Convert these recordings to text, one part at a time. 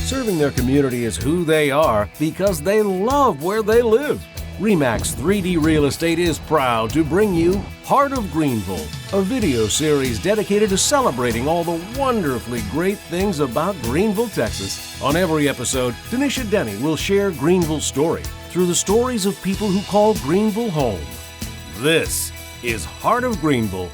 Serving their community is who they are because they love where they live. REMAX 3D Real Estate is proud to bring you Heart of Greenville, a video series dedicated to celebrating all the wonderfully great things about Greenville, Texas. On every episode, Dennisha Denney will share Greenville's story through the stories of people who call Greenville home. This is Heart of Greenville.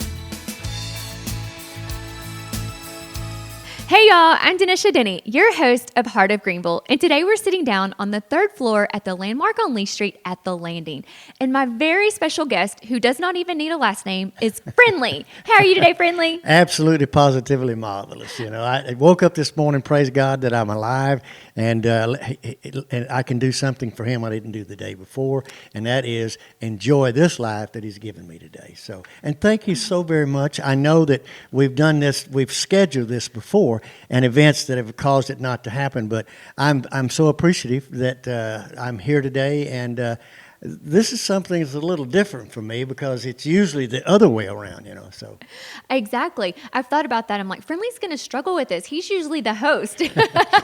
Hey y'all, I'm Dennisha Denney, your host of Heart of Greenville, and today we're sitting down on the third floor at the landmark on Lee Street at The Landing. And my very special guest, who does not even need a last name, is Friendlee. How are you today, Friendlee? Absolutely, positively marvelous. You know, I woke up this morning, praise God that I'm alive, and I can do something for Him I didn't do the day before, and that is enjoy this life that He's given me today. So, and thank you so very much. I know that we've done this, we've scheduled this before, and events that have caused it not to happen. But I'm so appreciative that I'm here today, and this is something that's a little different for me because it's usually the other way around, you know. So exactly, I've thought about that. I'm like, Friendlee's going to struggle with this. He's usually the host.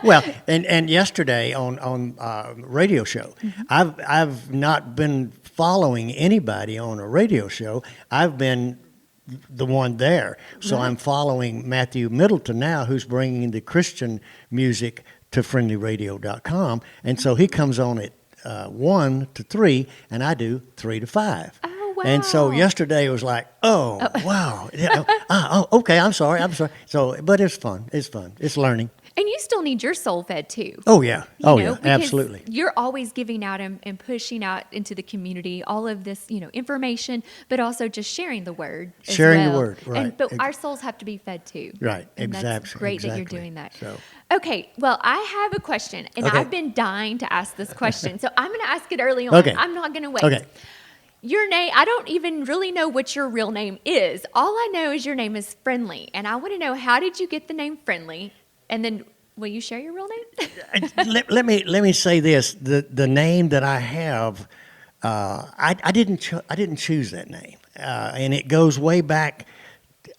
Well, and yesterday on radio show, I've not been following anybody on a radio show. I've been the one there. So I'm following Matthew Middleton now, who's bringing the Christian music to friendlyradio.com. And so he comes on at 1 to 3, and I do 3 to 5. Oh, wow. And so yesterday was like, wow. Okay, I'm sorry. So, but it's fun. It's fun. It's learning. And you still need your soul fed too. Oh, yeah. Because Absolutely. You're always giving out and pushing out into the community all of this, information, but also just sharing the word. Sharing the word, right. But our souls have to be fed too. Right, and exactly. That's great that you're doing that. So. Okay, well, I have a question, and Okay. I've been dying to ask this question. So I'm going to ask it early on. Okay. I'm not going to wait. Okay. Your name, I don't even really know what your real name is. All I know is your name is Friendlee, and I want to know, how did you get the name Friendlee? And then will you share your real name? let me say this: the name that I have, I didn't choose that name, and it goes way back.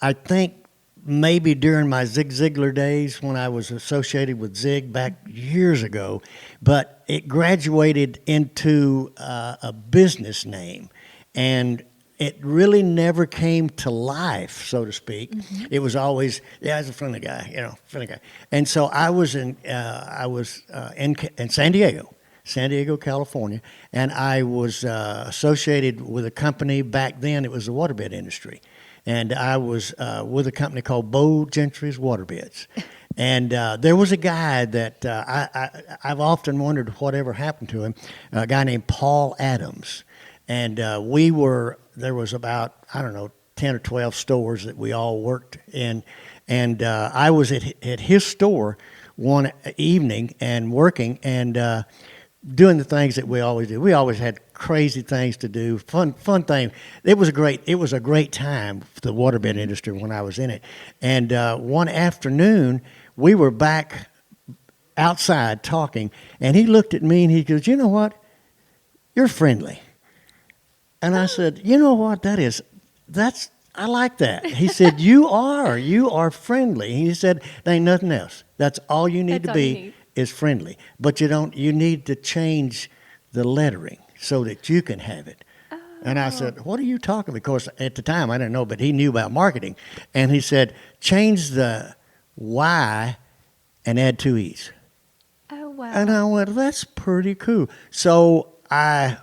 I think maybe during my Zig Ziglar days when I was associated with Zig back years ago, but it graduated into a business name, and it really never came to life, so to speak. Mm-hmm. It was always, I was a friendly guy, friendly guy. And so I was in San Diego, California, and I was associated with a company back then. It was the waterbed industry, and I was with a company called Bo Gentry's Waterbeds. And there was a guy that I've often wondered whatever happened to him, a guy named Paul Adams. And there was about, 10 or 12 stores that we all worked in. And I was at his store one evening and working and doing the things that we always do. We always had crazy things to do, fun things. It was a great time for the waterbed industry when I was in it. And one afternoon, we were back outside talking, and he looked at me and he goes, "You know what? You're Friendlee." And I said, "You know what? I like that." He said, you are Friendlee. He said, "There ain't nothing else. That's all you need to be is Friendlee. But you need to change the lettering so that you can have it." Oh. And I said, "What are you talking about?" Of course, at the time, I didn't know, but he knew about marketing. And he said, "Change the Y and add 2 E's. Oh, wow. And I went, "That's pretty cool." So I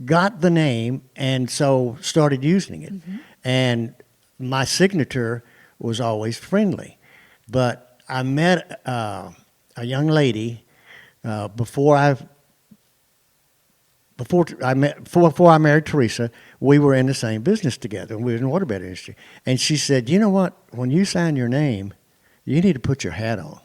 got the name and so started using it. Mm-hmm. And my signature was always Friendlee. But I met a young lady before I married Teresa. We were in the same business together. We were in the waterbed industry. And she said, "You know what? When you sign your name, you need to put your hat on."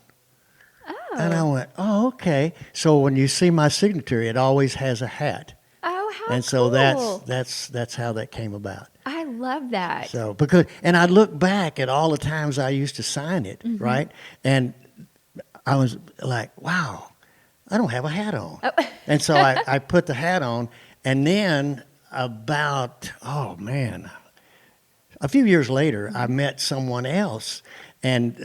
Oh. And I went, "Oh, okay." So when you see my signature, it always has a hat. Oh, how And so cool. that's how that came about. I love that. So and I look back at all the times I used to sign it, mm-hmm. right? And I was like, "Wow, I don't have a hat on." Oh. And so I put the hat on, and then about, a few years later, I met someone else, and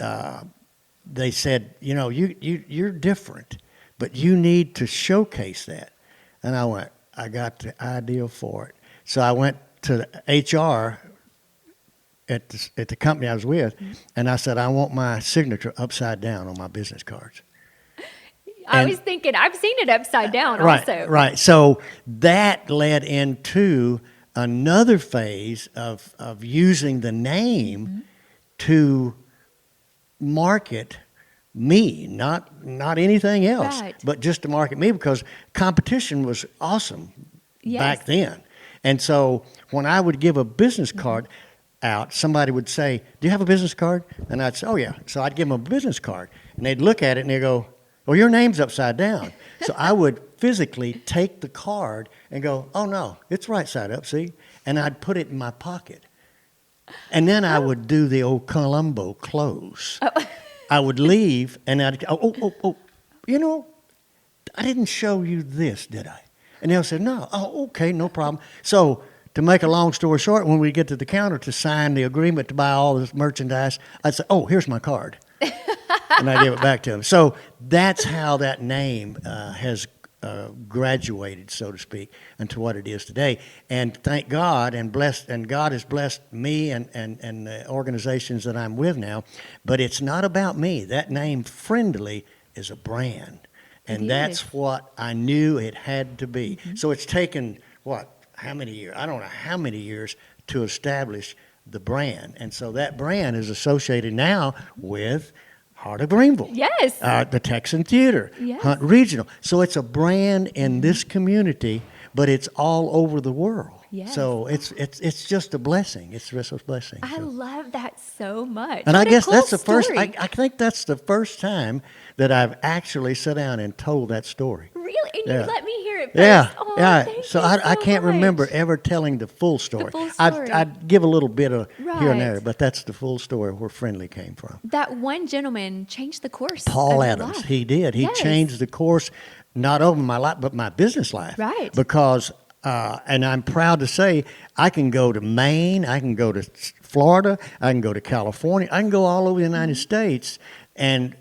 they said, you're different, but you need to showcase that. And I went, I got the idea for it. So I went to HR at the company I was with, and I said, I want my signature upside down on my business cards. I was thinking, I've seen it upside down also. Right. So that led into another phase of using the name to market me, not anything else, but just to market me, because competition was awesome back then. And so when I would give a business card out, somebody would say, do you have a business card? And I'd say, oh, yeah. So I'd give them a business card, and they'd look at it, and they'd go, well, your name's upside down. So I would physically take the card and go, oh, no, it's right side up, see? And I'd put it in my pocket. And then I would do the old Columbo close. I would leave, and I'd go, I didn't show you this, did I? And they'll say, no. Oh, okay, no problem. So to make a long story short, when we get to the counter to sign the agreement to buy all this merchandise, I'd say, oh, here's my card. And I give it back to them. So that's how that name has graduated, so to speak, into what it is today. And thank God, and God has blessed me and the organizations that I'm with now. But it's not about me. That name, Friendlee, is a brand. And that's what I knew it had to be. Mm-hmm. So it's taken, how many years? I don't know how many years to establish the brand. And so that brand is associated now with Heart of Greenville. Yes. The Texan Theater. Yes. Hunt Regional. So it's a brand in this community, but it's all over the world. Yes. So it's just a blessing. It's just a blessing. I love that so much. And what I guess cool that's the story. first, I think that's the first time that I've actually sat down and told that story. Really? And you let me hear it first? Yeah, Oh, yeah. thank So you I can't much. remember ever telling the full story. The full story. I'd give a little bit of here and there, Right. but that's the full story where Friendlee came from. That one gentleman changed the course. Paul of your Adams, life. he did. He Yes. changed the course, not over my life, but my business life. Right. Because, and I'm proud to say, I can go to Maine, I can go to Florida, I can go to California, I can go all over the United States, and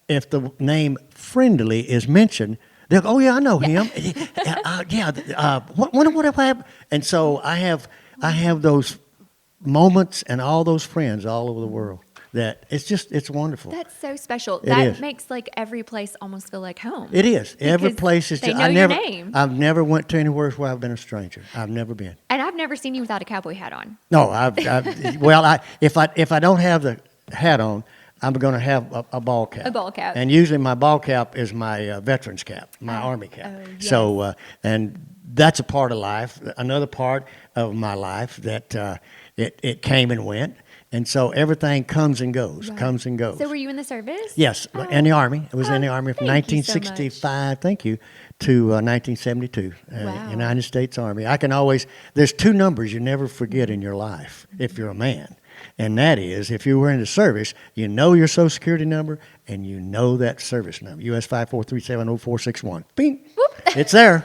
if the name Friendlee is mentioned, they'll go, oh yeah, I know him. What happened? And so I have those moments and all those friends all over the world. That it's wonderful. That's so special. It That is. makes like every place almost feel like home. It is. Every Because place is. they know your name. I've never went to anywhere where I've been a stranger. I've never been. And I've never seen you without a cowboy hat on. No, if I don't have the hat on, I'm going to have a ball cap. A ball cap. And usually my ball cap is my veterans cap, my Army cap. Oh, yes. So, and that's a part of life. Another part of my life that it came and went. And so everything comes and goes, comes and goes. So were you in the service? Yes, in the Army. I was in the Army from thank you so much. 1965, thank you, to 1972, Wow. United States Army. There's two numbers you never forget in your life if you're a man. And that is, if you were in the service, you know your Social Security number and you know that service number, US 54370461. Bing! Whoop. It's there.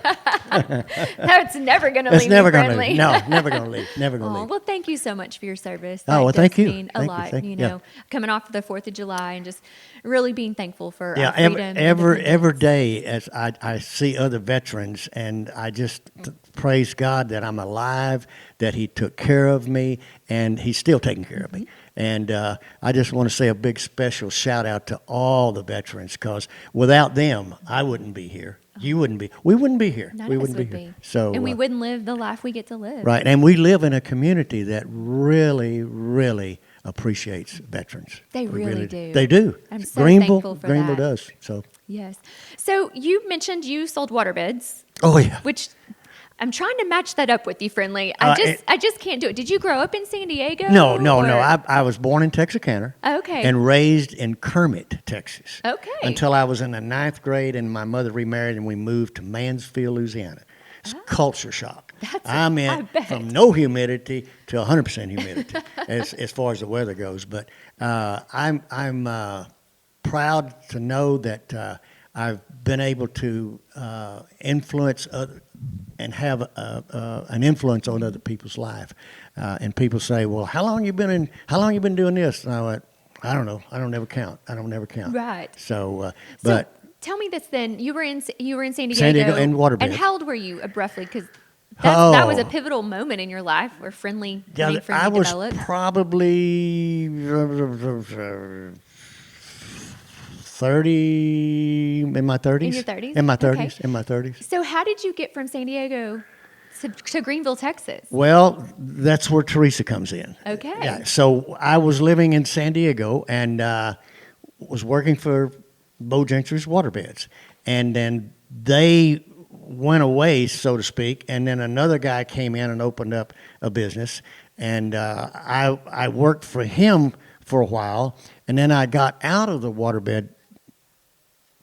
That's never going to It's leave never me going to Friendlee. leave. No, never going to leave. Never going to Oh, leave. well, thank you so much for your service. Oh, well, That thank does you. mean a Thank you, lot, thank you. you Yeah. know, coming off of the 4th of July and just really being thankful for Yeah, our freedom. and every independence. day as I see other veterans, and I just praise God that I'm alive, that He took care of me, and He's still taking care of me. And I just want to say a big special shout out to all the veterans, because without them, I wouldn't be here. You wouldn't be. We wouldn't be here. None we of us wouldn't would be here. be. So, And we wouldn't live the life we get to live. right, and we live in a community that really, really appreciates veterans. They We really do. They do. I'm so Greenville, thankful for Greenville that. does. So, Yes. So you mentioned you sold waterbeds, oh yeah. which I'm trying to match that up with you, Friendlee. I just can't do it. Did you grow up in San Diego? No. or- I was born in Texarkana. Okay. And raised in Kermit, Texas. Okay. Until I was in the 9th grade, and my mother remarried, and we moved to Mansfield, Louisiana. It's culture shock. I bet. from no humidity to 100% humidity, as far as the weather goes. But I'm proud to know that I've been able to influence and have an influence on other people's life. And people say, "Well, how long you been doing this?" And I went, I don't know. I don't never count. Right. So, So but tell me this then. You were in San Diego. San Diego and waterbeds. And how old were you roughly? Because that was a Oh. pivotal moment in your life where Friendlee yeah, I was developed. probably 30 in my 30s. In your 30s? In my 30s. Okay. In my 30s. So how did you get from San Diego to Greenville, Texas? Well, that's where Teresa comes in. Okay. Yeah. So I was living in San Diego and was working for Bo Gentry's Waterbeds, and then they went away, so to speak, and then another guy came in and opened up a business, and I worked for him for a while, and then I got out of the waterbed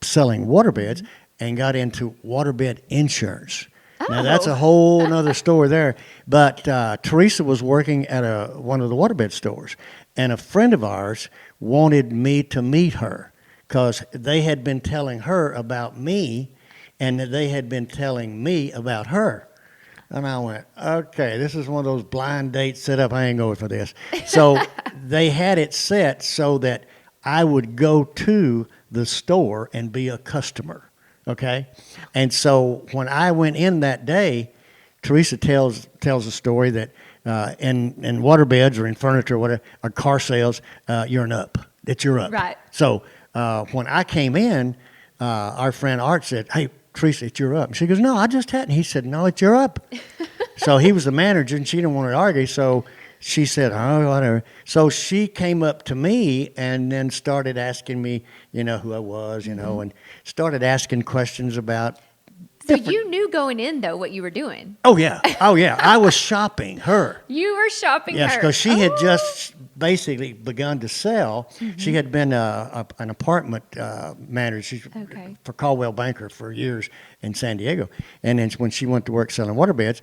selling waterbeds and got into waterbed insurance. Now that's a whole nother story there. But Teresa was working at one of the waterbed stores, and a friend of ours wanted me to meet her because they had been telling her about me, and they had been telling me about her. And I went, okay, this is one of those blind dates set up. I ain't going for this. So they had it set so that I would go to the store and be a customer. Okay, and so when I went in that day, Teresa tells a story that in waterbeds or in furniture or whatever, or car sales, you're an up. It's your up. Right. So when I came in, our friend Art said, "Hey, Teresa, it's your up." And she goes, "No, I just hadn't." He said, "No, it's your up." So he was the manager, and she didn't want to argue. So she said, "Oh, whatever." So she came up to me and then started asking me, who I was, and started asking questions about. So you knew going in, though, what you were doing. Oh, yeah. I was shopping her. You were shopping Yes, her. because she had just basically begun to sell. She had been an apartment manager for Caldwell Banker for years in San Diego. And then when she went to work selling waterbeds,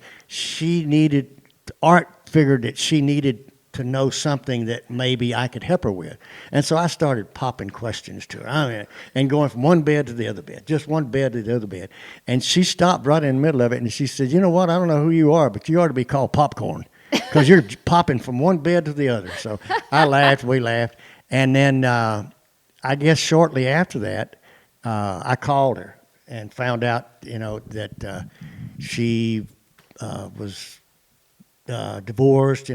Art figured that she needed to know something that maybe I could help her with. And so I started popping questions to her, and going from one bed to the other bed, just one bed to the other bed. And she stopped right in the middle of it, and she said, "You know what, I don't know who you are, but you ought to be called Popcorn because you're popping from one bed to the other." So I laughed, we laughed. And then I guess shortly after that, I called her and found out, that she was divorced,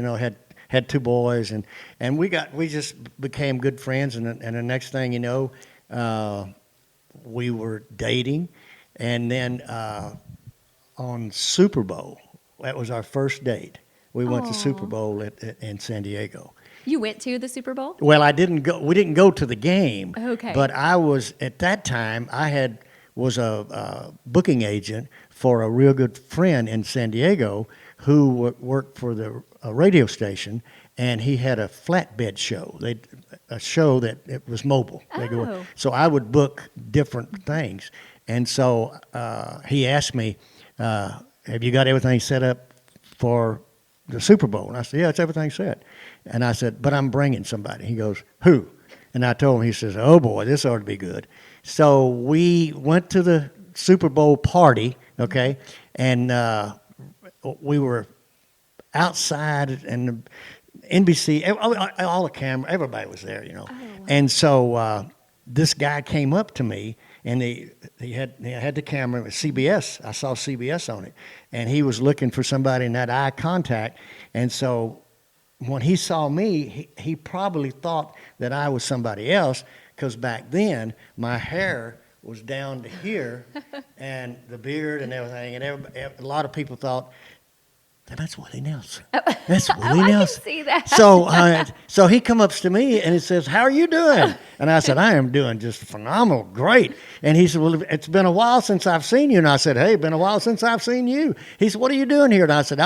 had two boys, and we just became good friends, and the next thing you know, we were dating, and then on Super Bowl, that was our first date. We went to Super Bowl in San Diego. You went to the Super Bowl? Well, I didn't go. We didn't go to the game. Okay. But I was at that time. Was a booking agent for a real good friend in San Diego who worked for the radio station, and he had a flatbed show. A show that it was mobile. Oh. So I would book different things, and so he asked me, "Have you got everything set up for the Super Bowl?" And I said, "Yeah, it's everything set." And I said, "But I'm bringing somebody." He goes, "Who?" And I told him. He says, "Oh boy, this ought to be good." So we went to the Super Bowl party, okay, and we were outside, and the NBC, all the camera, everybody was there, Oh, wow. And so this guy came up to me, and he had the camera. It was CBS. I saw CBS on it, and he was looking for somebody in that eye contact. And so when he saw me, he probably thought that I was somebody else, because back then my hair was down to here, and the beard and everything, and a lot of people thought, "That's Willie Nelson. That's Willie Nelson." I can see that. So he come up to me and he says, "How are you doing?" And I said, "I am doing just phenomenal, great." And he said, "Well, it's been a while since I've seen you." And I said, "Hey, been a while since I've seen you." He said, "What are you doing here?" And I said,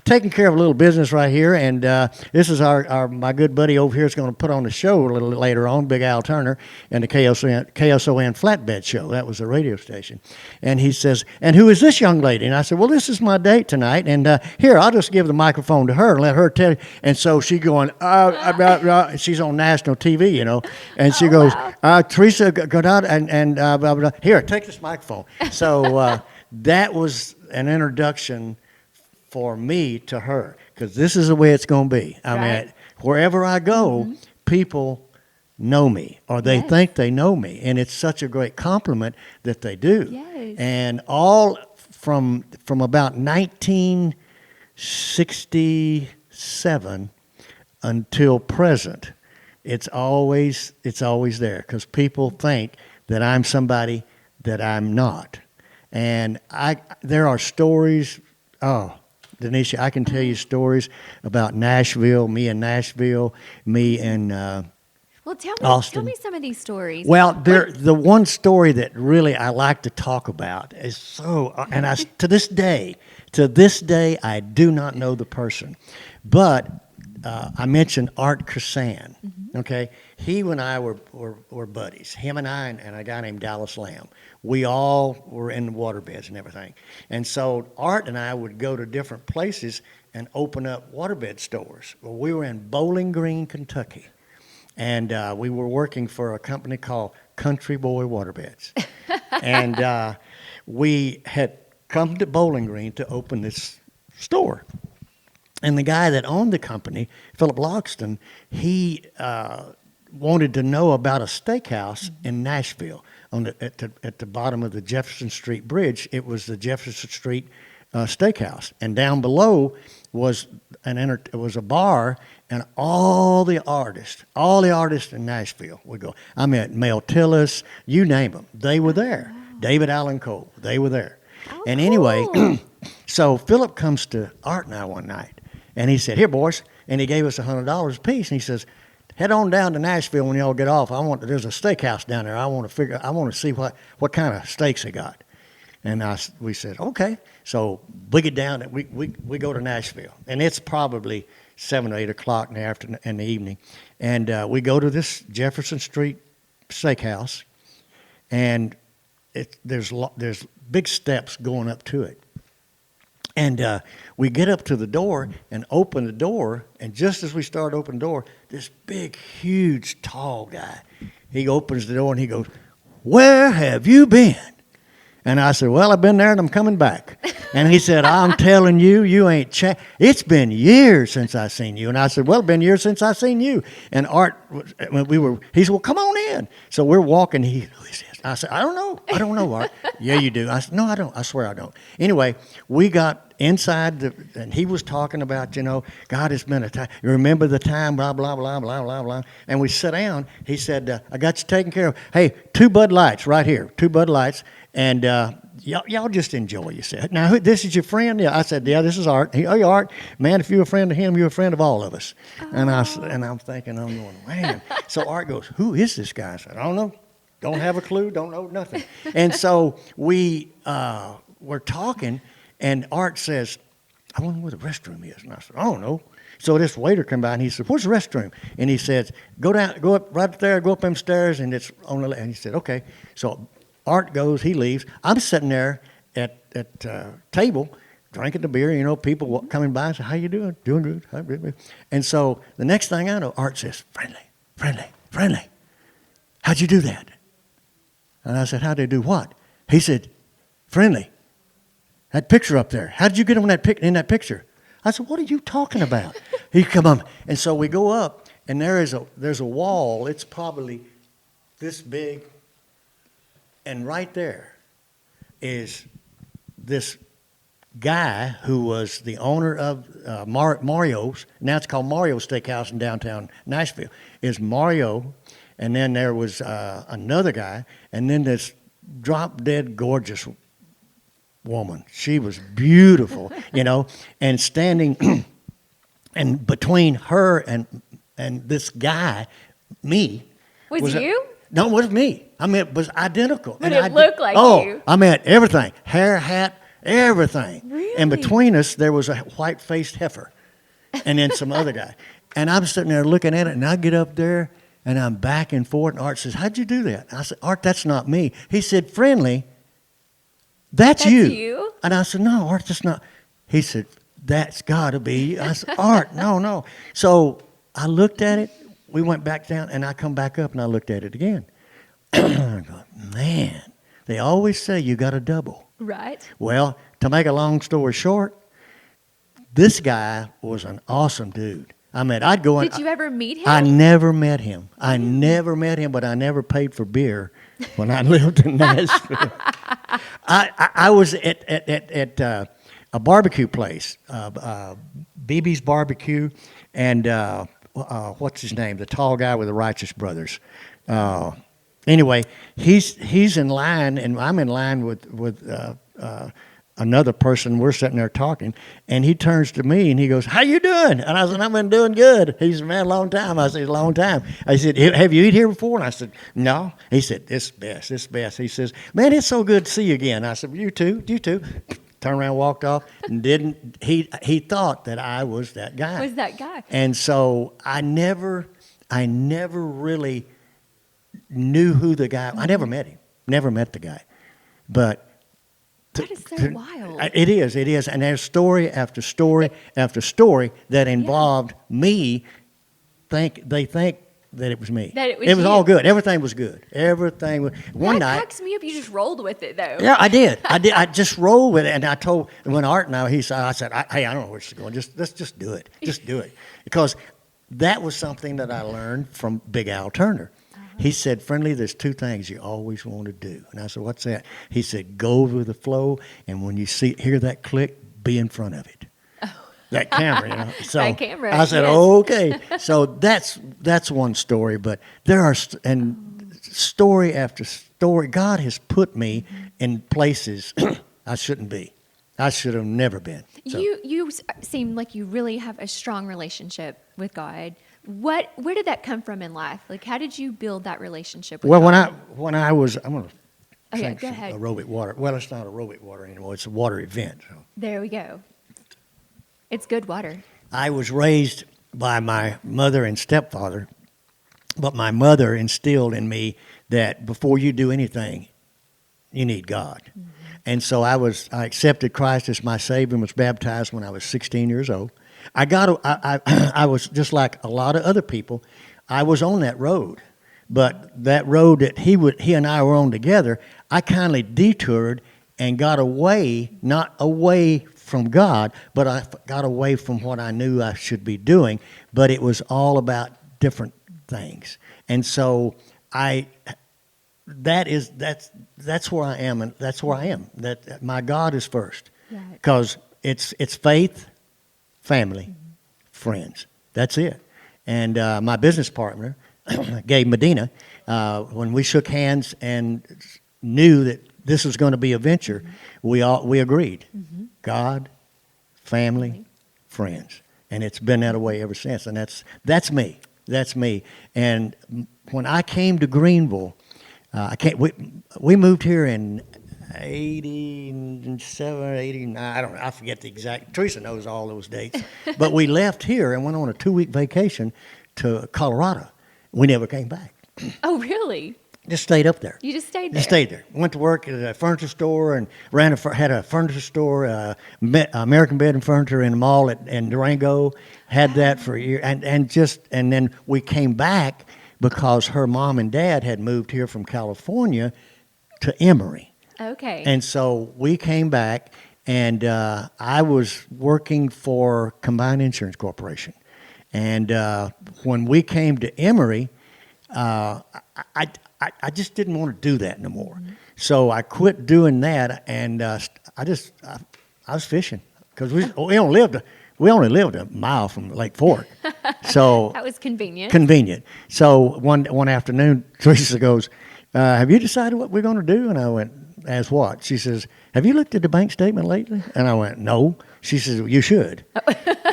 "Taking care of a little business right here. And this is my good buddy over here is going to put on a show a little later on, Big Al Turner, and the KSON Flatbed Show." That was a radio station. And he says, "And who is this young lady?" And I said, "Well, this is my date tonight. And here, I'll just give the microphone to her and let her tell you." And so she going, she's on national TV, and she goes, wow. "Teresa, go down and blah, blah, blah. Here, take this microphone." So that was an introduction for me to her, because this is the way it's going to be. I Right. mean, wherever I go, people know me, or they Yes. think they know me, and it's such a great compliment that they do. Yes. And all from about 1967 until present, it's always there, because people think that I'm somebody that I'm not. And there are stories. Oh, Dennisha, I can tell you stories about Nashville, me in Nashville, me in Well, tell Austin. me some of these stories. Well, the one story that really I like to talk about is and to this day, I do not know the person, but I mentioned Art Kersan. Mm-hmm. Okay, he and I were buddies. Him and I and a guy named Dallas Lamb. We all were in the waterbeds and everything. And so Art and I would go to different places and open up waterbed stores. Well, we were in Bowling Green, Kentucky. And we were working for a company called Country Boy Waterbeds. And we had come to Bowling Green to open this store. And the guy that owned the company, Philip Loxton, he wanted to know about a steakhouse in Nashville at the bottom of the Jefferson Street Bridge. It was the Jefferson Street Steakhouse. And down below was a bar, and all the artists in Nashville would go. I met Mel Tillis, you name them, they were there. Wow. David Allan Coe, they were there. Oh, and cool. Anyway, so Philip comes to Art and I one night, and he said, "Here, boys," and he gave us $100 a piece, and he says, "Head on down to Nashville when y'all get off. There's a steakhouse down there. I want to see what kind of steaks they got." And we said, okay. So we get down and we go to Nashville, and it's probably 7 or 8 o'clock in the evening, and we go to this Jefferson Street Steakhouse, and there's big steps going up to it, and we get up to the door and open the door, and just as we start opening the door, this big, huge, tall guy, he opens the door and he goes, "Where have you been?" And I said, "Well, I've been there and I'm coming back." And he said, "I'm telling you, you ain't changed. It's been years since I seen you." And I said, "Well, it's been years since I seen you." And Art, he said, "Well, come on in." So we're walking. Who is this? I said, I don't know, Art." "Yeah, you do." I said, "No, I don't. I swear I don't." Anyway, we got inside, and he was talking about, God, it's been a time. You remember the time, blah, blah, blah, blah, blah, blah. And we sat down. He said, "I got you taken care of. Hey, 2 Bud Lights right here, 2 Bud Lights. And y'all just enjoy yourself. Now, this is your friend?" "Yeah." I said, "Yeah, this is Art." "Oh, yeah, Art, man, if you're a friend of him, you're a friend of all of us." Oh. And I'm thinking, I'm going, man. So Art goes, "Who is this guy?" I said, "I don't know. Don't have a clue. Don't know nothing." And so we were talking, and Art says, "I wonder where the restroom is." And I said, "I don't know." So this waiter came by, and he said, "Where's the restroom?" And he says, go up right there, go up them stairs, and it's on the left." And he said, "Okay." So Art goes, he leaves. I'm sitting there at table drinking the beer, people coming by and say, "How you doing?" "Doing good." And so the next thing I know, Art says, Friendlee, how'd you do that?" And I said, "How'd they do what?" He said, "Friendlee, that picture up there, how did you get in that picture?" I said, "What are you talking about?" He come on. And so we go up, and there's a wall. It's probably this big. And right there is this guy who was the owner of Mario's. Now it's called Mario Steakhouse in downtown Nashville. Is Mario, and then there was another guy, and then this drop-dead gorgeous woman. She was beautiful, and standing, and between her and this guy, me. Was you? No, it wasn't me. I mean, it was identical. But it looked like you. I mean, everything. Hair, hat, everything. Really? And between us, there was a white-faced heifer and then some other guy. And I'm sitting there looking at it, and I get up there, and I'm back and forth, and Art says, "How'd you do that?" I said, "Art, that's not me." He said, "Friendlee, that's you." And I said, "No, Art, that's not." He said, "That's got to be you." I said, "Art, no." So I looked at it. We went back down, and I come back up, and I looked at it again. I go, man, they always say you got a double. Right. Well, to make a long story short, this guy was an awesome dude. I mean, I'd go in. Did you ever meet him? I never met him. I never met him, but I never paid for beer when I lived in Nashville. I was at a barbecue place, BB's Barbecue, and what's his name? The tall guy with the Righteous Brothers. Anyway, he's in line, and I'm in line with another person. We're sitting there talking, and he turns to me and he goes, "How you doing?" And I said, "I've been doing good." He said, "Man, a long time." I said, "A long time." I said, "Have you eaten here before?" And I said, "No." He said, "This best, this best." He says, "Man, it's so good to see you again." I said, "You too, you too." Turned around, walked off, and didn't. He thought that I was that guy. Was that guy? And so I never really knew who the guy. I never met him. Never met the guy, but. That is so wild. It is. And there's story after story after story that involved me. They think that it was me. That it was you. all good. Everything was good. Everything was. One night. That cracks me up. You just rolled with it, though. Yeah, I did. I just rolled with it. And I told, when Art and I said, "Hey, I don't know where this is going. Let's just do it. Just do it." Because that was something that I learned from Big Al Turner. He said, "Friendly, there's two things you always want to do." And I said, "What's that?" He said, "Go with the flow, and when you hear that click, be in front of it." Oh. That camera, you know. So that camera. I said, yes. "Okay." So that's one story, but there are story after story. God has put me in places I shouldn't be. I should have never been. So. You seem like you really have a strong relationship with God. Where did that come from in life? Like, how did you build that relationship with God? when I was, I'm going to drink go some ahead. aerobic water. Well, it's not aerobic water anymore. It's a water event. So. There we go. It's good water. I was raised by my mother and stepfather, but my mother instilled in me that before you do anything, you need God. Mm-hmm. And so I accepted Christ as my Savior and was baptized when I was 16 years old. I was just like a lot of other people. I was on that road, but that road that he and I were on together, I kindly detoured and got away, not away from God, but I got away from what I knew I should be doing. But it was all about different things, and so that's where I am, and that's where I am. That my God is first, because it's faith. Family, friends. That's it. And my business partner, Gabe Medina, when we shook hands and knew that this was going to be a venture, we agreed. Mm-hmm. God, family, friends. And it's been that way ever since. And that's me. That's me. And when I came to Greenville, we moved here in 87, 89, I forget the exact, Teresa knows all those dates. But we left here and went on a 2-week vacation to Colorado. We never came back. Oh, really? Just stayed up there. You just stayed there? Just stayed there. Went to work at a furniture store and had a furniture store, American Bed and Furniture in the mall in Durango. Had that for a year. And then we came back because her mom and dad had moved here from California to Emory. Okay. And so we came back, and I was working for Combined Insurance Corporation. And when we came to Emory, I just didn't want to do that no more. Mm-hmm. So I quit doing that, and I was fishing because we only lived a mile from Lake Fork. So that was convenient. So one afternoon, Teresa goes, "Have you decided what we're going to do?" And I went, "As what?" She says, "Have you looked at the bank statement lately?" And I went, "No." She says, "You should."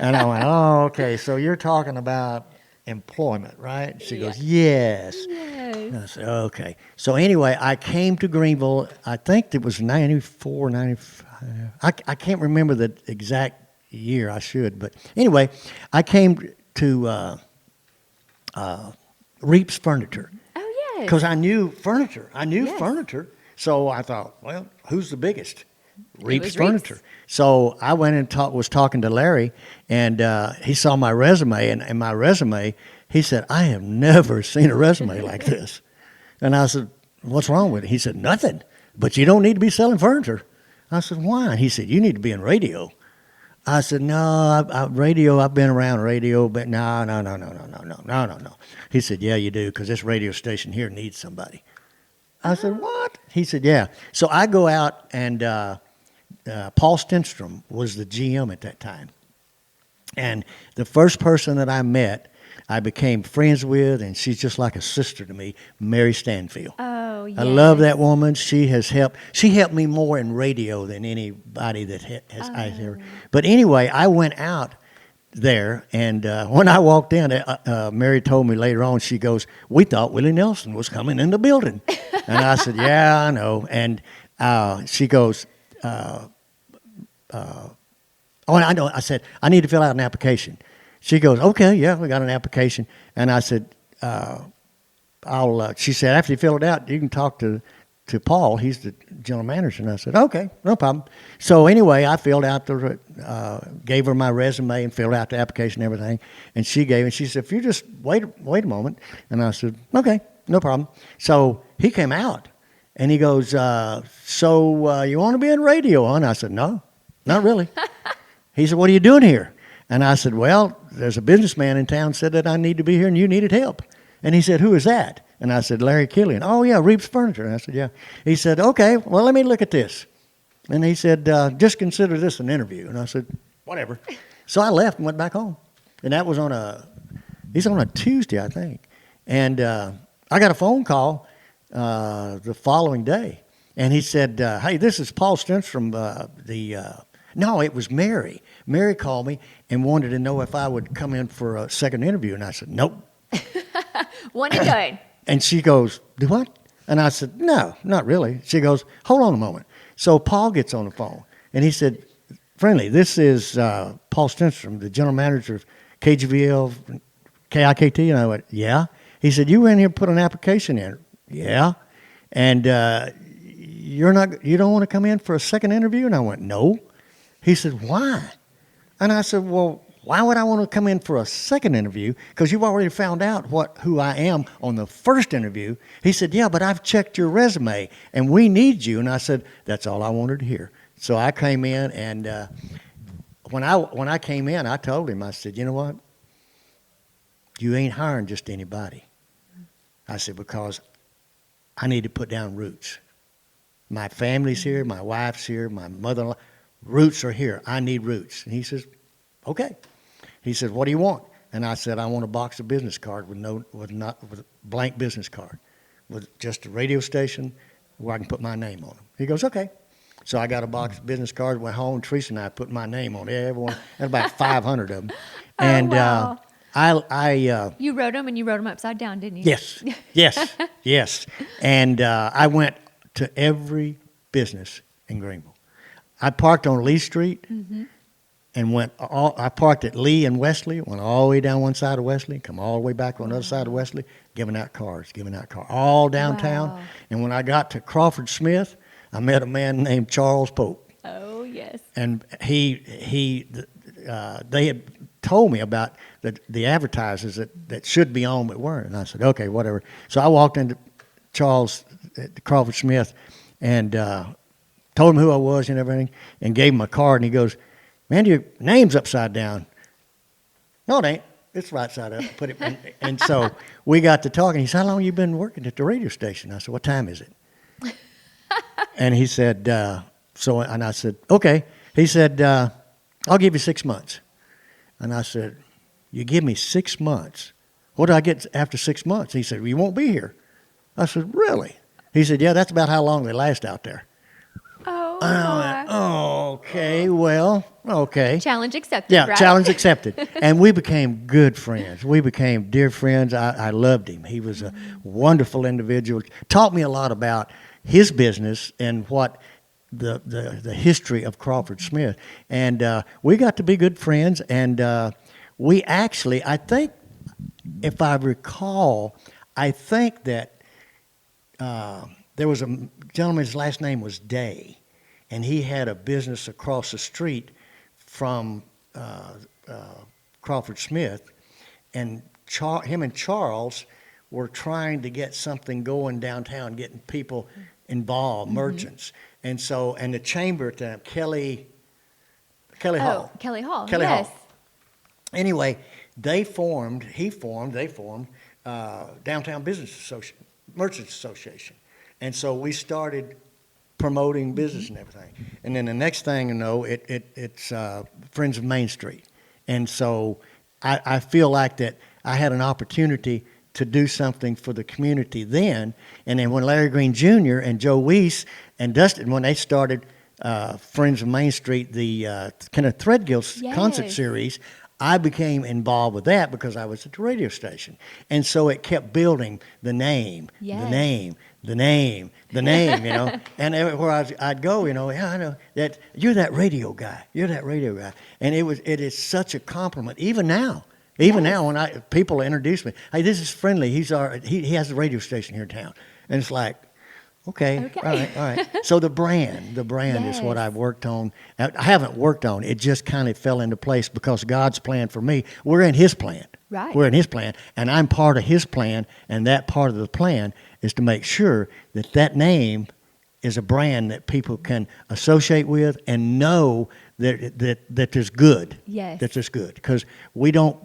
And I went, "Oh, okay. So you're talking about employment, right?" She goes, "Yes." And I said, "Okay." So anyway, I came to Greenville. I think it was 94, 95. I can't remember the exact year. I should. But anyway, I came to Reap's Furniture. Oh, yes. Because I knew furniture. Furniture. So I thought, well, who's the biggest? Reap's Furniture. Reap's. So I went and was talking to Larry, and he saw my resume, and my resume, he said, "I have never seen a resume like this." And I said, "What's wrong with it?" He said, "Nothing, but you don't need to be selling furniture." I said, "Why?" And he said, "You need to be in radio." I said, no, radio, I've been around radio, but no. He said, yeah, you do, because this radio station here needs somebody. I said, what? He said, yeah. So I go out, and Paul Stenstrom was the GM at that time. And the first person that I met, I became friends with, and she's just like a sister to me, Mary Stanfield. Oh, yes. I love that woman. She helped me more in radio than anybody that has I ever. But anyway, I went out there, and when I walked in, Mary told me later on, she goes, we thought Willie Nelson was coming in the building. And I said, yeah, I know. And she goes, oh, I know. I said, I need to fill out an application. She goes, okay, yeah, we got an application. And I said, she said, after you fill it out, you can talk to Paul. He's the general manager. And I said, okay, no problem. So anyway, I filled out gave her my resume and filled out the application and everything. And she said, if you just wait a moment. And I said, okay, no problem. So he came out and he goes, so you want to be in radio, huh? And I said, no, not really. He said, what are you doing here? And I said, well, there's a businessman in town said that I need to be here and you needed help. And he said, who is that? And I said, Larry Killian. Oh, yeah, Reeves Furniture. And I said, yeah. He said, okay, well, let me look at this. And he said, just consider this an interview. And I said, whatever. So I left and went back home. And that was on a Tuesday, I think. And I got a phone call the following day. And he said, hey, this is Paul Stentz from no, it was Mary. Mary called me and wanted to know if I would come in for a second interview. And I said, nope. One and done. And she goes, do what? And I said, no, not really. She goes, hold on a moment. So Paul gets on the phone. And he said, Friendlee, this is Paul Stenstrom, the general manager of KGVL, KIKT. And I went, yeah. He said, you went here and put an application in. Yeah. And you don't want to come in for a second interview? And I went, no. He said, why? And I said, well, why would I want to come in for a second interview? Because you've already found out who I am on the first interview. He said, yeah, but I've checked your resume, and we need you. And I said, that's all I wanted to hear. So I came in, and when I came in, I told him, I said, you know what? You ain't hiring just anybody. I said, because I need to put down roots. My family's here, my wife's here, my mother-in-law. Roots are here. I need roots. And he says, okay. He says, what do you want? And I said, I want a box of business card with a blank business card, with just a radio station where I can put my name on them. He goes, okay. So I got a box of business cards, went home, Teresa and I put my name on everyone. Had about 500 of them. And wow. You wrote them, and you wrote them upside down, didn't you? Yes. And I went to every business in Greenville. I parked on Lee Street and I parked at Lee and Wesley, went all the way down one side of Wesley, come all the way back on the other side of Wesley, giving out cars, all downtown. Wow. And when I got to Crawford Smith, I met a man named Charles Pope. Oh, yes. And they had told me about the advertisers that should be on but weren't. And I said, okay, whatever. So I walked into Charles at Crawford Smith and told him who I was and everything, and gave him a card, and he goes, man, your name's upside down. No, it ain't. It's right side up. Put it in. And so we got to talking. He said, how long have you been working at the radio station? I said, what time is it? And he said, and I said, okay. He said, I'll give you 6 months. And I said, you give me 6 months? What do I get after 6 months? He said, well, you won't be here. I said, really? He said, yeah, that's about how long they last out there. Okay, well, okay. Challenge accepted, Yeah, right? challenge accepted. And we became good friends. We became dear friends. I loved him. He was a wonderful individual. Taught me a lot about his business and what the history of Crawford Smith. And we got to be good friends. And we actually, I think, if I recall, I think that there was a gentleman, his last name was Day. And he had a business across the street from Crawford Smith, and him and Charles were trying to get something going downtown, getting people involved, merchants. And so, and the chamber at the time, Kelly, Kelly Hall. Kelly Hall. Kelly yes. Hall. Anyway, they formed Downtown Merchants Association. And so we started promoting business and everything. And then the next thing you know, it's Friends of Main Street. And so I feel like that I had an opportunity to do something for the community then. And then when Larry Green Jr. and Joe Weiss and Dustin, when they started Friends of Main Street, the kind of Threadgill concert series, I became involved with that because I was at the radio station. And so it kept building the name, the name, the name, the name, you know. And everywhere I'd go, you know, yeah, I know that you're that radio guy. You're that radio guy. And it is such a compliment. Even now when people introduce me, hey, this is Friendlee. He has a radio station here in town. And it's like, Okay. All right. So the brand is what I've worked on. I haven't worked on. It just kind of fell into place because God's plan for me, we're in His plan. Right. We're in His plan, and I'm part of His plan, and that part of the plan is to make sure that name is a brand that people can associate with and know that there's good. Yes. That there's good. Because we don't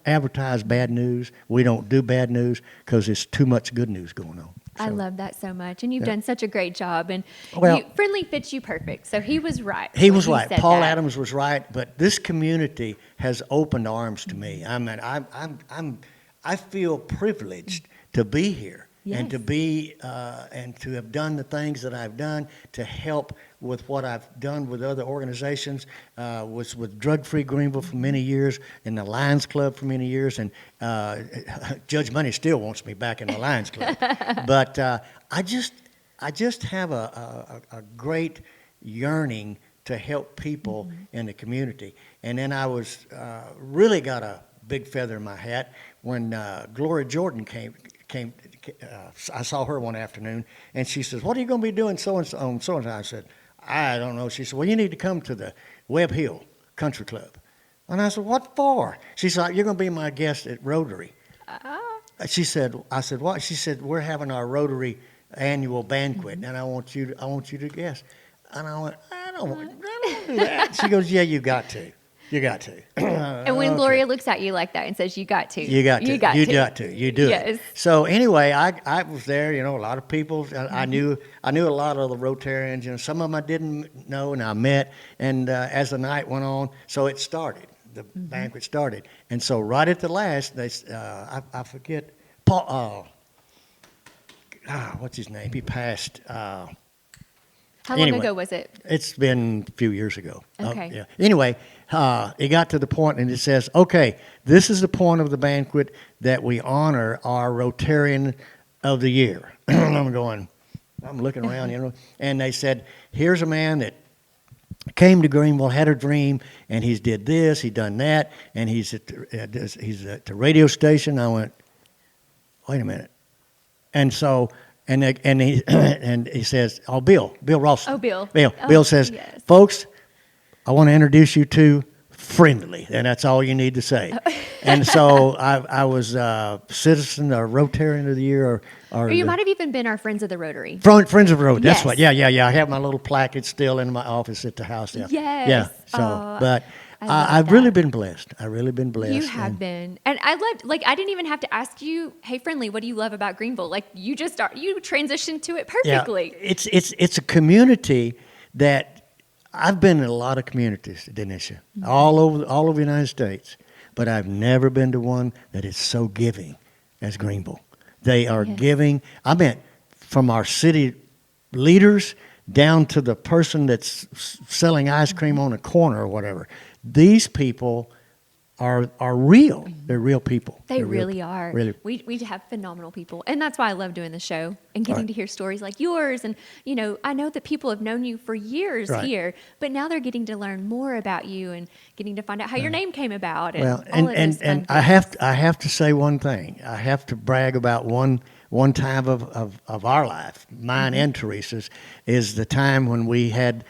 advertise bad news. We don't do bad news because there's too much good news going on. I love that so much, and you've done such a great job. And Well, Friendlee fits you perfect. So he was right. He when was right. said Paul that. Adams was right. But this community has opened arms to me. I mean, I feel privileged to be here and to be and to have done the things that I've done to help with what I've done with other organizations. Was with Drug Free Greenville for many years, and the Lions Club for many years, and Judge Money still wants me back in the Lions Club. But I just have a great yearning to help people in the community. And then I was really got a big feather in my hat when Gloria Jordan came. I saw her one afternoon, and she says, "What are you going to be doing so-and-so on so-and-so?" I said, "I don't know." She said, "Well, you need to come to the Webb Hill Country Club." And I said, "What for?" She said, "You're going to be my guest at Rotary." She said, I said, "What?" She said, "We're having our Rotary annual banquet, and I want you to guest." And I went, I don't do that. She goes, "Yeah, you got to. You got to." And when Gloria looks at you like that and says, "You got to," you got to, you do Yes. it. So anyway, I was there. You know, a lot of people. I knew a lot of the Rotarians. You know, some of them I didn't know, and I met. And as the night went on, so it started. The banquet started, and so right at the last, they I forget Paul. What's his name? He passed. How long ago was it? It's been a few years ago. Okay. Yeah. Anyway, it got to the point, and it says, "Okay, this is the point of the banquet that we honor our Rotarian of the year." I'm looking around, you know, and they said, "Here's a man that came to Greenville, had a dream, and he's did this, he done that, and he's at the radio station." I went, "Wait a minute," and so. And he says, Bill Ralston. Oh, Bill. Bill says, yes. "Folks, I want to introduce you to Friendlee," and that's all you need to say. And so I was Citizen or Rotarian of the Year, or you might have even been our Friends of the Rotary. Friends of the Rotary. That's Yes. what. Yeah. I have my little placket still in my office at the house. Yeah. Yes. Yeah. So, Oh, but I've really been blessed. I've really been blessed. You have been. And I loved, I didn't even have to ask you, "Hey, Friendlee, what do you love about Greenville?" You transitioned to it perfectly. Yeah, it's a community that I've been in a lot of communities, Dennisha, all over the United States, but I've never been to one that is so giving as Greenville. They are giving. I mean, from our city leaders down to the person that's selling ice cream on a corner or whatever. These people are real. They're real people. They really are. Really. We have phenomenal people. And that's why I love doing the show and getting to hear stories like yours. And, I know that people have known you for years here, but now they're getting to learn more about you and getting to find out how your name came about. And Well, all of those fun and things. I have to say one thing. I have to brag about one time of our life, mine and Teresa's, is the time when we had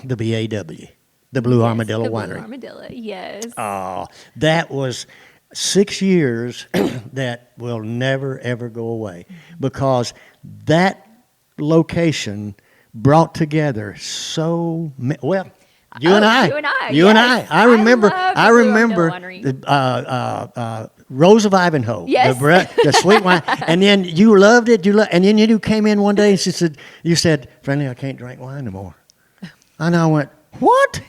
the BAW. The Blue Armadillo the Winery. Blue Armadillo, yes. Oh, that was 6 years that will never, ever go away because that location brought together You and I. You and I. You and I. Yes. I remember. love the I Blue remember Armadillo Winery. Rose of Ivanhoe. Yes. The sweet wine. And then you loved it. And then you came in one day and you said, Friendly, I can't drink wine no more. And I went, what?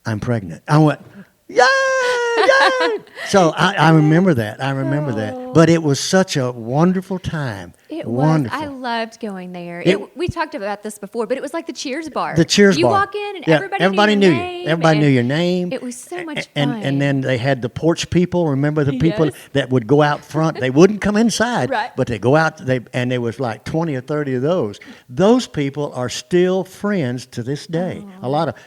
I'm pregnant. I went, yay, yay. So I remember that. I remember that. But it was such a wonderful time. It wonderful. was. I loved going there. It- We talked about this before, but it was like the Cheers bar. The Cheers you bar. You walk in and Yeah, everybody knew your you. name. Everybody knew your name. It was so much and, fun. And then they had the porch people. Remember the people Yes. that would go out front? They wouldn't come inside, Right. but they go out. And there was like 20 or 30 of those. Those people are still friends to this day.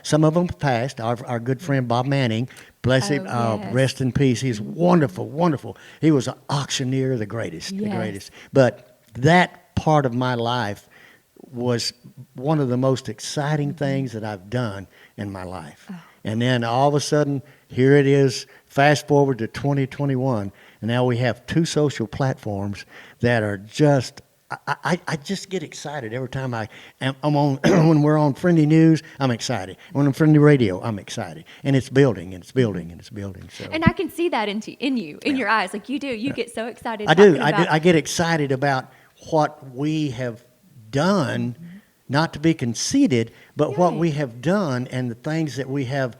Some of them passed. Our good friend Bob Manning, bless him, yes. rest in peace. He's wonderful, wonderful. He was an auctioneer, the greatest, the Yes. greatest. But that part of my life was one of the most exciting things that I've done in my life. Oh. And then all of a sudden, here it is, fast forward to 2021, and now we have 2 social platforms that are just, I just get excited every time I'm on, when we're on Friendly News, I'm excited. When I'm Friendly Radio, I'm excited. And it's building, and it's building, and it's building. So And I can see that in you, in your eyes. Like you do. You get so excited. I do. talking about- I get excited about what we have done, not to be conceited, but what Right. we have done and the things that we have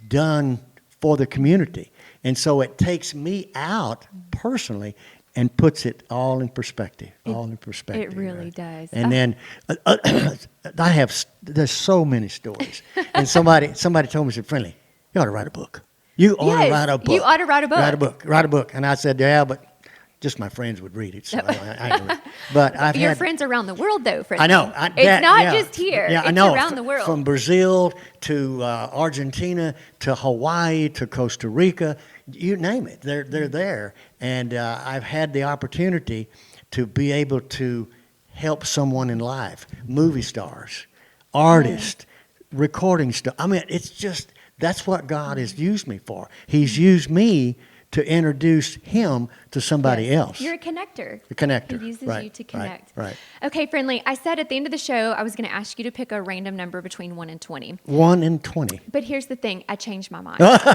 done for the community. And so it takes me out personally and puts it all in perspective. It really does. And then there's so many stories. And somebody told me, said, Friendly, you ought to write a book. You ought to Yes, write a book. you ought to write a book. Write a book. And I said, yeah, but just my friends would read it. So I don't read. But I've Your had friends around the world, though, Friendly. I know. It's not just here. Yeah, it's I know. around the world. From Brazil to Argentina to Hawaii to Costa Rica, you name it. They're there. And I've had the opportunity to be able to help someone in life, movie stars, artists, recording stuff. I mean, it's just, that's what God has used me for. He's used me to introduce him to somebody Yes. else. You're a connector. A connector. He uses Right, you to connect. Right. Okay, Friendly, I said at the end of the show I was going to ask you to pick a random number between 1 and 20. 1 in 20. But here's the thing, I changed my mind. Because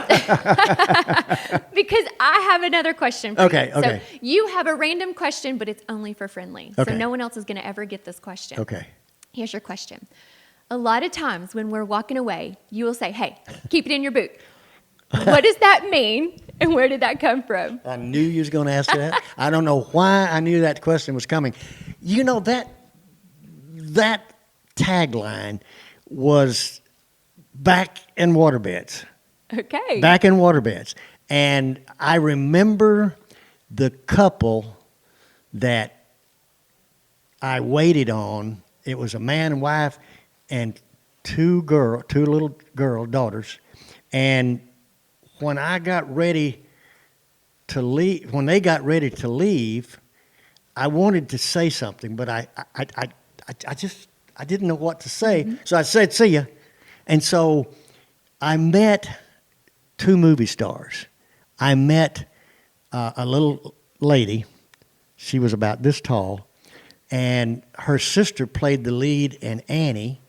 I have another question for Okay, you. okay. So you have a random question, but it's only for Friendly. Okay. So no one else is going to ever get this question. Okay. Here's your question. A lot of times when we're walking away, you will say, hey, keep it in your boot. What does that mean? And where did that come from? I knew you was going to ask that. I don't know why I knew that question was coming. You know, that tagline was back in waterbeds. Okay. Back in waterbeds. And I remember the couple that I waited on. It was a man and wife and two little girl daughters. And when I got ready to leave, when they got ready to leave, I wanted to say something, but I didn't know what to say. Mm-hmm. So I said, see ya. And so I met 2 movie stars. I met a little lady. She was about this tall. And her sister played the lead in Annie.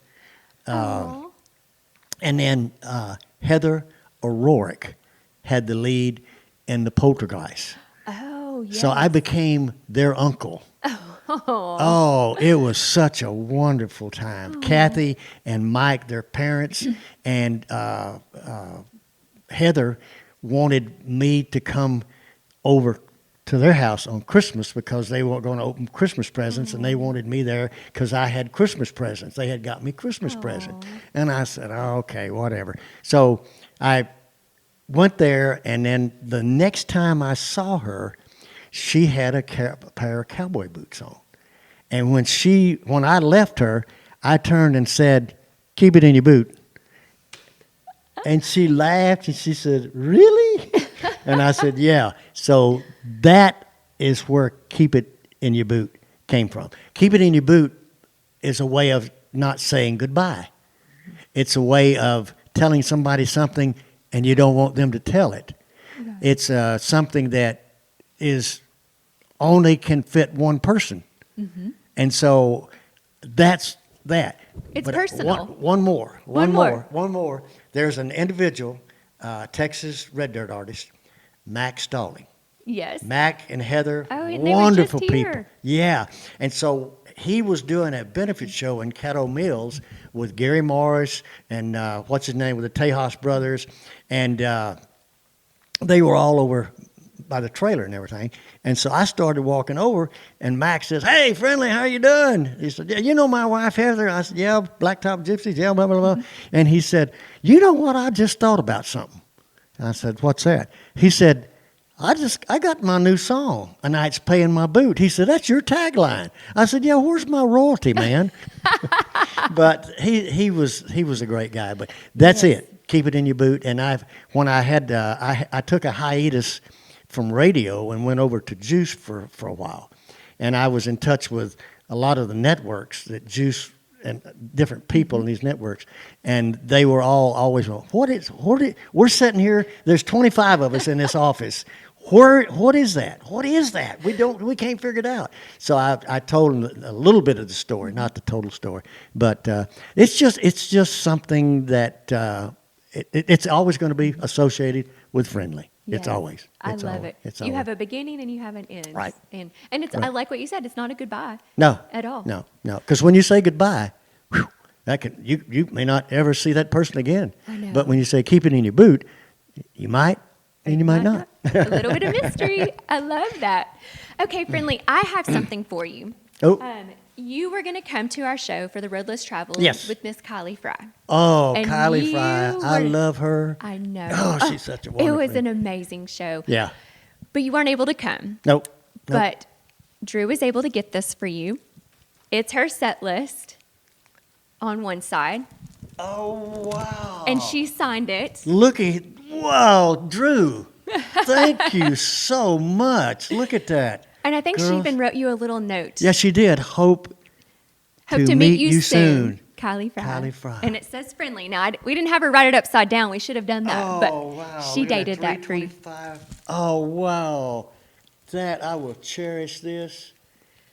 And then Heather O'Rourke had the lead in The Poltergeist. Oh, yes. So I became their uncle. Oh, it was such a wonderful time. Kathy and Mike, their parents, and Heather wanted me to come over to their house on Christmas because they were going to open Christmas presents, and they wanted me there because I had Christmas presents. They had got me Christmas presents. And I said, oh, okay, whatever. So I went there, and then the next time I saw her, she had a pair of cowboy boots on. And when I left her, I turned and said, keep it in your boot. And she laughed, and she said, really? And I said, yeah. So that is where keep it in your boot came from. Keep it in your boot is a way of not saying goodbye. It's a way of telling somebody something and you don't want them to tell it. Okay. It's something that is only can fit one person. Mm-hmm. And so that's that. It's But personal. One more. One more. There's an individual, Texas red dirt artist, Mac Stalling. Yes. Mac and Heather, Oh, and they were wonderful just people. here. Yeah. And so he was doing a benefit show in Caddo Mills with Gary Morris and what's his name, with the Tejas brothers. And they were all over by the trailer and everything. And so I started walking over, and Mac says, "Hey, Friendlee, how you doing?" He said, "Yeah, you know my wife, Heather?" I said, "Yeah, Blacktop Gypsies, yeah, blah, blah, blah." And he said, "You know what? I just thought about something." I said, "What's that?" He said, I got my new song, "A Night's Paying My Boot." He said, "That's your tagline." I said, "Yeah, where's my royalty, man?" But he was a great guy. But that's it. Keep it in your boot. And I took a hiatus from radio and went over to Juice for a while, and I was in touch with a lot of the networks that Juice and different people in these networks, and they were always, we're sitting here, there's 25 of us in this office. What is that? What is that? We can't figure it out. So I told them a little bit of the story, not the total story, but it's just something that it's always going to be associated with Friendlee. Yes. It's always. I love it. It's you always. have a beginning and you have an end. Right. And it's, I like what you said. It's not a goodbye. No. At all. No. Because when you say goodbye, whew, you may not ever see that person again. I know. But when you say keep it in your boot, you might and you might not. A little bit of mystery. I love that. Okay, Friendlee, I have something for you. Oh. You were going to come to our show for the Roadless Travel Yes. with Miss Kylie Fry. Oh, And Kylie you Fry. I were- love her. I know. Oh, she's such a It wonderful. was an amazing show. Yeah. But you weren't able to come. Nope. But Drew was able to get this for you. It's her set list on one side, Oh, wow. and she signed it. Wow, Drew. Thank you so much. Look at that. And I think she Girls. even wrote you a little note. Yes, she did. Hope to meet you soon. Kylie Fry. Kylie Fry. And it says Friendlee. Now, we didn't have her write it upside down. We should have done that. Oh, but wow. she Look at dated that for you. 325. Oh, wow. I will cherish this.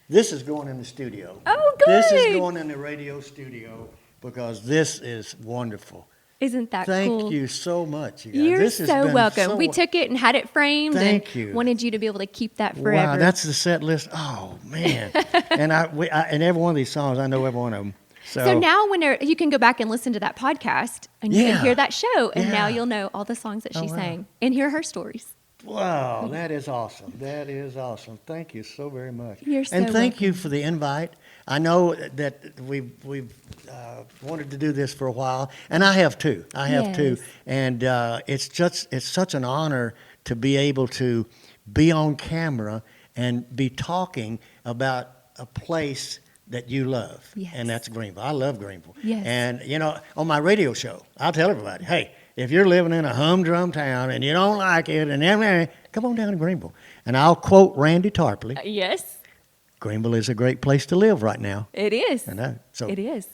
This is going in the studio. Oh, good. This is going in the radio studio because this is wonderful. Isn't that Thank cool? you so much. You guys. You're This has so been welcome. so- We took it and had it framed Thank and you. wanted you to be able to keep that forever. Wow, that's the set list. Oh, man. And and every one of these songs, I know every one of them. so now you can go back and listen to that podcast and you Yeah. can hear that show and now Yeah. you'll know all the songs that she wow. sang and hear her stories. Wow, that is awesome. That is awesome. Thank you so very much. You're so And thank welcome. you for the invite. I know that we've wanted to do this for a while, and I have too. Yes. And it's such an honor to be able to be on camera and be talking about a place that you love, Yes. and that's Greenville. I love Greenville. Yes. And on my radio show, I'll tell everybody, hey, if you're living in a humdrum town and you don't like it, and everything, come on down to Greenville. And I'll quote Randy Tarpley. Yes, Greenville is a great place to live right now. it is. I know. So It is.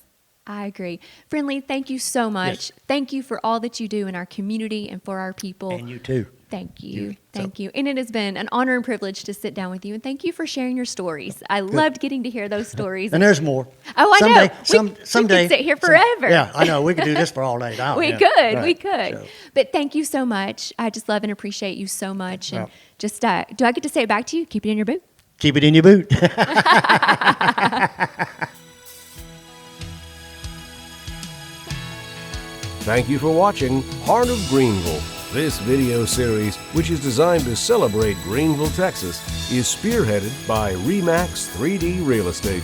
I agree. Friendlee, thank you so much. Yes. Thank you for all that you do in our community and for our people. and you too. Thank you. So- Thank you. And it has been an honor and privilege to sit down with you. And thank you for sharing your stories. I loved getting to hear those stories. And there's more. Oh, I know. Someday. We could sit here forever. Yeah, I know. We could do this for all day. We Yeah, could. right. We could. So, But thank you so much. I just love and appreciate you so much. And Well. just, do I get to say it back to you? Keep it in your boot. keep it in your boot. Thank you for watching Heart of Greenville. This video series, which is designed to celebrate Greenville, Texas, is spearheaded by REMAX 3D Real Estate.